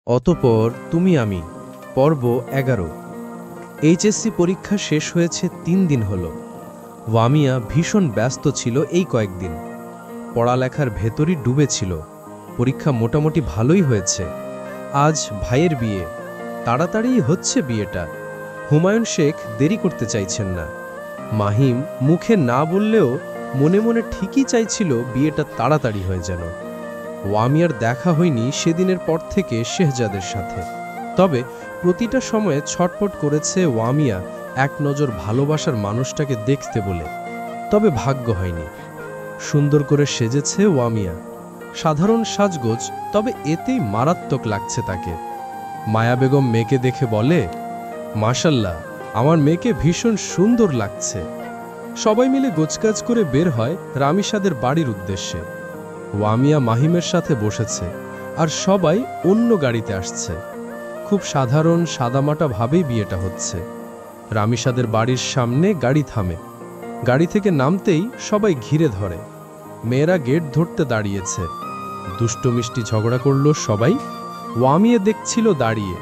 অতঃপর তুমি আমি পর্ব ১১। এইচএসসি পরীক্ষা শেষ হয়েছে ৩ দিন হলো। ওয়ামিয়া ভীষণ ব্যস্ত ছিল এই কয়েকদিন। পড়ালেখার ভেতরই ডুবে ছিল। পরীক্ষা মোটামুটি ভালোই হয়েছে। আজ ভাইয়ের বিয়ে, তাড়াতাড়ি হচ্ছে বিয়েটা। হুমায়ুন শেখ দেরি করতে চাইছেন না। মাহিম মুখে না বললেও মনে মনে ঠিকই চাইছিল বিয়েটা তাড়াতাড়ি হয়ে যেন। ওয়ামিয়ার দেখা হয়নি সেদিনের পর থেকে শেহজাদের সাথে। তবে প্রতিটা সময়ে ছটফট করেছে ওয়ামিয়া এক নজর ভালোবাসার মানুষটাকে দেখতে বলে। তবে ভাগ্য হয়নি। সুন্দর করে সেজেছে ওয়ামিয়া, সাধারণ সাজগোজ, তবে এতেই মারাত্মক লাগছে তাকে। মায়া বেগম মেয়েকে দেখে বলে, মাশাল্লাহ, আমার মেয়েকে ভীষণ সুন্দর লাগছে। সবাই মিলে গোছগাছ করে বের হয় রামিসাদের বাড়ির উদ্দেশ্যে। ওয়ামিয়া মাহিমের সাথে বসেছে, আর সবাই অন্য গাড়িতে আসছে। খুব সাধারণ সাদামাটা ভাবেই বিয়েটা হচ্ছে। রামিসাদের বাড়ির সামনে গাড়ি থামে। গাড়ি থেকে নামতেই সবাই ঘিরে ধরে। মেয়েরা গেট ধরতে দাঁড়িয়েছে। দুষ্ট মিষ্টি ঝগড়া করল সবাই। ওয়ামিয়া দেখছিল দাঁড়িয়ে।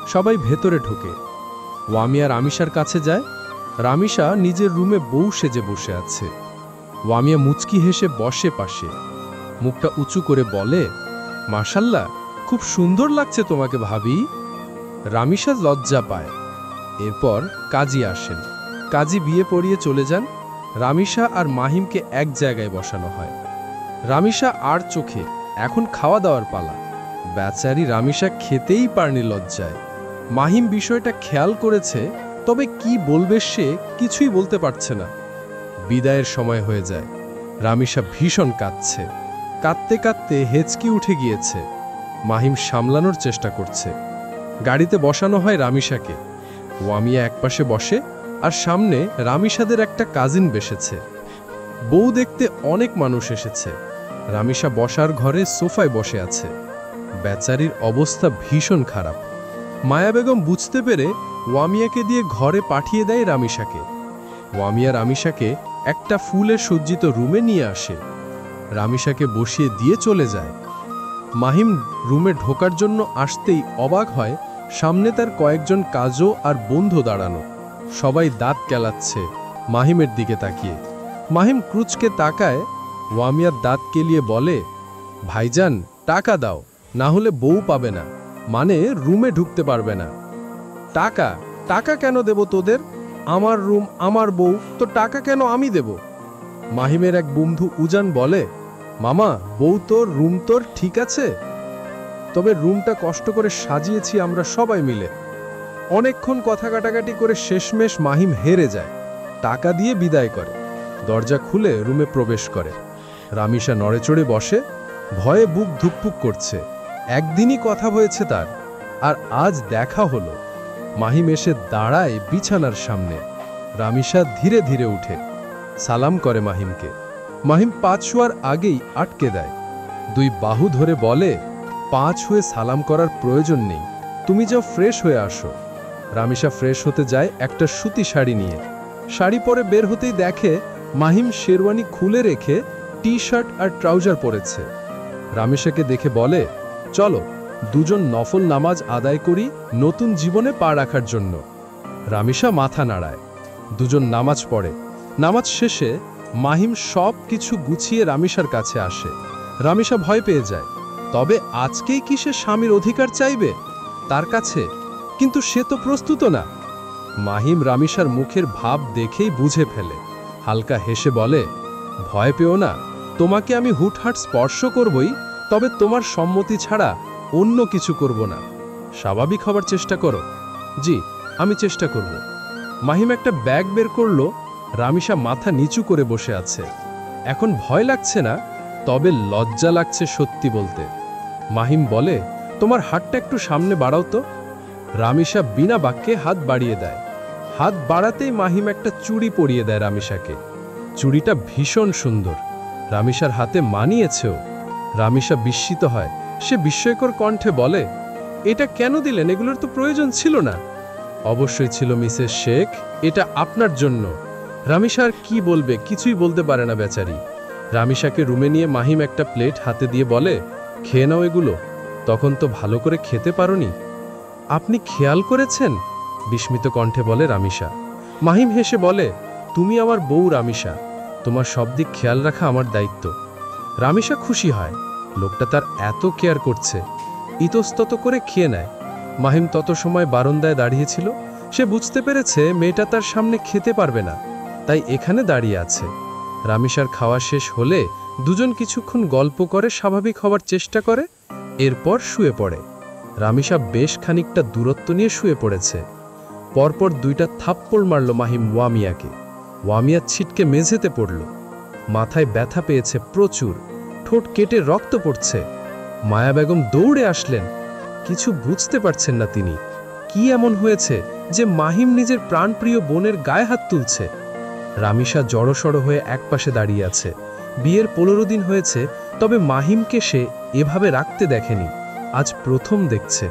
সবাই ভেতরে ঢুকে। ওয়ামিয়া রামিসার কাছে যায়। রামিসা নিজের রুমে বউ সেজে বসে আছে। ওয়ামিয়া মুচকি হেসে বসে পাশে, মুখটা উঁচু করে বলে, মাশাল্লাহ, খুব সুন্দর লাগছে তোমাকে ভাবি। রামিসা লজ্জা পায়। এরপর কাজী আসেন। কাজী বিয়ে পড়িয়ে চলে যান। রামিসা আর মাহিমকে এক জায়গায় বসানো হয়। রামিসা আর চোখে, এখন খাওয়া দাওয়ার পালা। বেচারি রামিসা খেতেই পারেনি লজ্জায়। মাহিম বিষয়টা খেয়াল করেছে, তবে কি বলবে সে কিছুই বলতে পারছে না। বিদায়ের সময় হয়ে যায়। রামিসা ভীষণ কাঁদছে। কাঁদতে কাঁদতে হেঁচকি উঠে গিয়েছে। মাহিম সামলানোর চেষ্টা করছে। গাড়িতে বসানো হয় রামিসাকে। ওয়ামিয়া একপাশে বসে, আর সামনে রামিসাদের একটা কাজিন বসেছে। বউ দেখতে অনেক মানুষ এসেছে। রামিসা বসার ঘরে সোফায় বসে আছে। বেচারির অবস্থা ভীষণ খারাপ। মায়া বেগম বুঝতে পেরে ওয়ামিয়াকে দিয়ে ঘরে পাঠিয়ে দেয় রামিসাকে। ওয়ামিয়া রামিসাকে একটা ফুলে সজ্জিত রুমে নিয়ে আসে। রামিসাকে বসিয়ে দিয়ে চলে যায়। মাহিম রুমে ঢোকার জন্য আসতেই অবাক হয়, সামনে তার কয়েকজন কাজও আর বন্ধু দাঁড়ানো। সবাই দাঁত কেলাচ্ছে মাহিমের দিকে তাকিয়ে। মাহিম ক্রুচকে তাকায়। ওয়ামিয়ার দাঁত কেলিয়ে বলে, ভাইজান, টাকা দাও, না হলে বউ পাবে না, মানে রুমে ঢুকতে পারবে না। টাকা? টাকা কেন দেব তোদের? আমার রুম, আমার বউ, তো টাকা কেন আমি দেব? মাহিমের এক বন্ধু উজান বলে, মামা, বউ তোর, রুম তোর, ঠিক আছে, তবে রুমটা কষ্ট করে সাজিয়েছি আমরা সবাই মিলে। অনেকক্ষণ কথা কাটাকাটি করে শেষমেশ মাহিম হেরে যায়। টাকা দিয়ে বিদায় করে। দরজা খুলে রুমে প্রবেশ করে। রামিসা নড়েচড়ে বসে, ভয়ে বুক ধুকপুক করছে। একদিনই কথা হয়েছে তার, আর আজ দেখা হলো। মাহিম এসে দাঁড়ায় বিছানার সামনে। রামিসা ধীরে ধীরে উঠে সালাম করে মাহিমকে। মাহিম পাঁচ শোয়ার আগেই আটকে দেয়। দুই বাহু ধরে বলে, পাঁচ হয়ে সালাম করার প্রয়োজন নেই, তুমি যাও ফ্রেশ হয়ে আসো। রামিসা ফ্রেশ হতে যায় একটা সুতি শাড়ি নিয়ে। শাড়ি পরে বের হতেই দেখে মাহিম শেরওয়ানি খুলে রেখে টি শার্ট আর ট্রাউজার পরেছে। রামিসাকে দেখে বলে, চলো দুজন নফল নামাজ আদায় করি নতুন জীবনে পা রাখার জন্য। রামিসা মাথা নাড়ায়। দুজন নামাজ পড়ে। নামাজ শেষে মাহিম সব কিছু গুছিয়ে রামিসার কাছে আসে। রামিসা ভয় পেয়ে যায়। তবে আজকেই কি সে স্বামীর অধিকার চাইবে তার কাছে? কিন্তু সে তো প্রস্তুত না। মাহিম রামিসার মুখের ভাব দেখেই বুঝে ফেলে। হালকা হেসে বলে, ভয় পেও না, তোমাকে আমি হুটহাট স্পর্শ করবই, তবে তোমার সম্মতি ছাড়া অন্য কিছু করব না। স্বাভাবিক হবার চেষ্টা করো। জি, আমি চেষ্টা করব। মাহিম একটা ব্যাগ বের করল। রামিসা মাথা নিচু করে বসে আছে। এখন ভয় লাগছে না, তবে লজ্জা লাগছে সত্যি বলতে। মাহিম বলে, তোমার হাতটা একটু সামনে বাড়াও তো। রামিসা বিনা বাক্যে হাত বাড়িয়ে দেয়। হাত বাড়াতেই মাহিম একটা চুড়ি পরিয়ে দেয় রামিসাকে। চুড়িটা ভীষণ সুন্দর। রামিসার হাতে মানিয়েছেও। রামিসা বিস্মিত হয়। সে বিস্ময়কর কণ্ঠে বলে, এটা কেন দিলেন? এগুলোর তো প্রয়োজন ছিল না। অবশ্যই ছিল মিসেস শেখ, এটা আপনার জন্য। রামিসা আর কি বলবে, কিছুই বলতে পারে না বেচারি। রামিসাকে রুমে নিয়ে মাহিম একটা প্লেট হাতে দিয়ে বলে, খেয়ে নাও এগুলো। তখন তো ভালো করে খেতে পারোনি। আপনি খেয়াল করেছেন? বিস্মিত কণ্ঠে বলে রামিসা। মাহিম হেসে বলে, তুমি আমার বউ রামিসা, তোমার সব দিক খেয়াল রাখা আমার দায়িত্ব। রামিসা খুশি হয়, লোকটা তার এত কেয়ার করছে। ইতস্তত করে খেয়ে নেয়। মাহিম তত সময় বারান্দায় দাঁড়িয়েছিল। সে বুঝতে পেরেছে মেয়েটা তার সামনে খেতে পারবে না, তাই এখানে দাঁড়িয়ে আছে। রামিসার খাওয়া শেষ হলে দুজন কিছুক্ষণ গল্প করে স্বাভাবিক হওয়ার চেষ্টা করে, এরপর শুয়ে পড়ে। রামিসা বেশ খানিকটা দূরত্ব নিয়ে শুয়ে পড়েছে। পরপর 2টা থাপ্পড় মারল মাহিম ওয়ামিয়াকে। ওয়ামিয়া ছিটকে মেঝেতে পড়ল। মাথায় ব্যথা পেয়েছে প্রচুর, ঠোঁট কেটে রক্ত পড়ছে। মায়া বেগম দৌড়ে আসলেন। কিছু বুঝতে পারছেন না তিনি, কি এমন হয়েছে যে মাহিম নিজের প্রাণপ্রিয় বোনের গায়ে হাত তুলছে। রামিসা জড়সড় হয়ে একপাশে দাঁড়িয়ে আছে। বিয়ের 15 দিন হয়েছে, তবে মাহিমকে সে এভাবে রাখতে দেখেনি, আজ প্রথম দেখছে।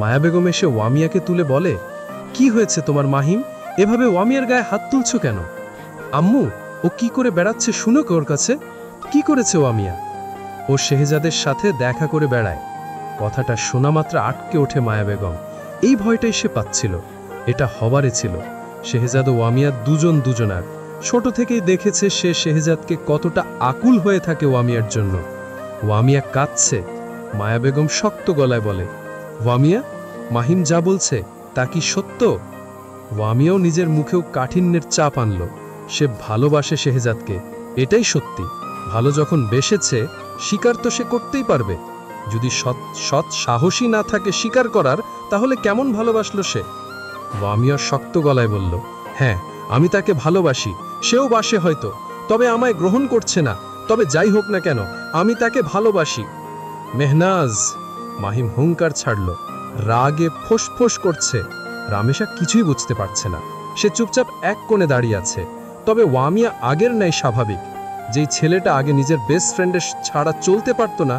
মায়া বেগম এসে ওয়ামিয়াকে তুলে বলে, কি হয়েছে তোমার মাহিম? এভাবে ওয়ামিয়ার গায়ে হাত তুলছো কেন? আম্মু, ও কি করে বেড়াচ্ছে শুনো ওর কাছে। কি করেছে ওয়ামিয়া? ও শেহজাদের সাথে দেখা করে বেড়ায়। কথাটা শোনা মাত্র আটকে ওঠে মায়া বেগম। এই ভয়টাই সে পাচ্ছিল, এটা হবারে ছিল। শেহজাদ ও ওয়ামিয়া দুজনার। ছোট থেকেই দেখেছে সে শেহজাদকে কতটা আকুল হয়ে থাকে ওয়ামিয়ার জন্য। ওয়ামিয়া কাঁদছে। মায়া বেগম শক্ত গলায় বলে, ওয়ামিয়া, মাহিম যা বলছে তা কি সত্য? ওয়ামিয়াও নিজের মুখেও কাঠিন্যের চাপ আনল। সে ভালোবাসে শেহজাদকে, এটাই সত্যি। ভালো যখন বেসেছে, স্বীকার তো সে করতেই পারবে। যদি সৎ সাহসী না থাকে স্বীকার করার, তাহলে কেমন ভালোবাসলো সে? ওয়ামিয়া শক্ত গলায় বলল, হ্যাঁ, আমি তাকে ভালোবাসি, সেও বাসে হয়তো, তবে আমায় গ্রহণ করছে না। তবে যাই হোক না কেন, আমি তাকে ভালোবাসি। মেহনাজ, মাহিম হুঙ্কার ছাড়ল, রাগে ফোঁস করছে। রামেশা কিছুই বুঝতে পারছে না। সে চুপচাপ এক কোণে দাঁড়িয়ে আছে। তবে ওয়ামিয়া আগের ন্যায় স্বাভাবিক। যেই ছেলেটা আগে নিজের বেস্ট ফ্রেন্ডের ছাড়া চলতে পারত না,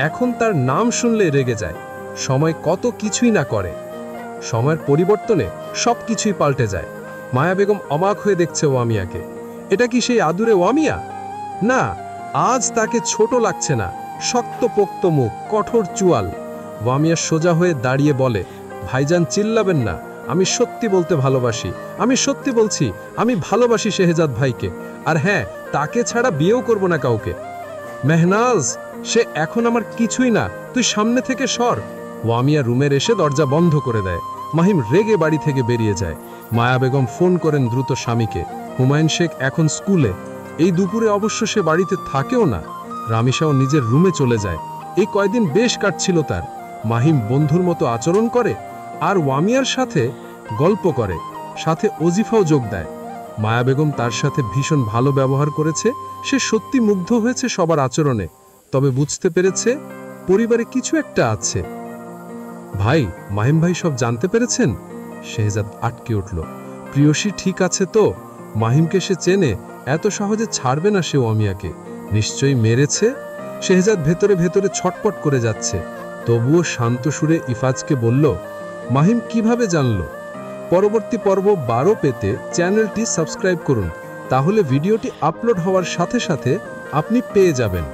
এখন তার নাম শুনলে রেগে যায়। সময় কত কিছুই না করে। সময়ের পরিবর্তনে সব কিছুই পাল্টে যায়। মায়া বেগম অবাক হয়ে দেখছে ওয়ামিয়াকে। এটা কি সেই আদুরে ওয়ামিয়া? না, আজ তাকে ছোট লাগছে না। শক্তপোক্ত মুখ, কঠোর চুয়াল। ওয়ামিয়া সোজা হয়ে দাঁড়িয়ে বলে, ভাইজান চিল্লাবেন না, আমি সত্যি বলতে ভালোবাসি। আমি সত্যি বলছি, আমি ভালোবাসি শেহজাদ ভাইকে। আর হ্যাঁ, তাকে ছাড়া বিয়েও করব না কাউকে। মেহনাজ, সে এখন আমার কিছুই না, তুই সামনে থেকে সর। ওয়ামিয়া রুমের এসে দরজা বন্ধ করে দেয়। মাহিম রেগে বাড়ি থেকে বেরিয়ে যায়। মায়া বেগম ফোন করেন দ্রুত স্বামীকে। হুমায়ুন শেখ এখন স্কুলে। এই দুপুরে অবশ্য সে বাড়িতে থাকেও না। রামিসাও নিজের রুমে চলে যায়। এই কয়দিন বেশ কাটছিল তার। মাহিম বন্ধুর মতো আচরণ করে আর ওয়ামিয়ার সাথে গল্প করে, সাথে ওজিফাও যোগ দেয়। মায়া বেগম তার সাথে ভীষণ ভালো ব্যবহার করেছে। সে সত্যি মুগ্ধ হয়েছে সবার আচরণে, তবে বুঝতে পেরেছে পরিবারে কিছু একটা আছে। ভাই, মাহিম ভাই সব জানতে পেরেছেন? শেহজাদ আটকে উঠল। প্রিয়সী ঠিক আছে তো? মাহিমকে সে চেনে, এত সহজে ছাড়বে না সে ওয়ামিয়াকে। নিশ্চয়ই মেরেছে। শেহজাদ ভেতরে ভেতরে ছটপট করে যাচ্ছে। তবুও শান্ত সুরে ইফাজকে বলল, মাহিম কিভাবে জানল? পরবর্তী পর্ব 12 পেতে চ্যানেলটি সাবস্ক্রাইব করুন, তাহলে ভিডিওটি আপলোড হওয়ার সাথে সাথে আপনি পেয়ে যাবেন।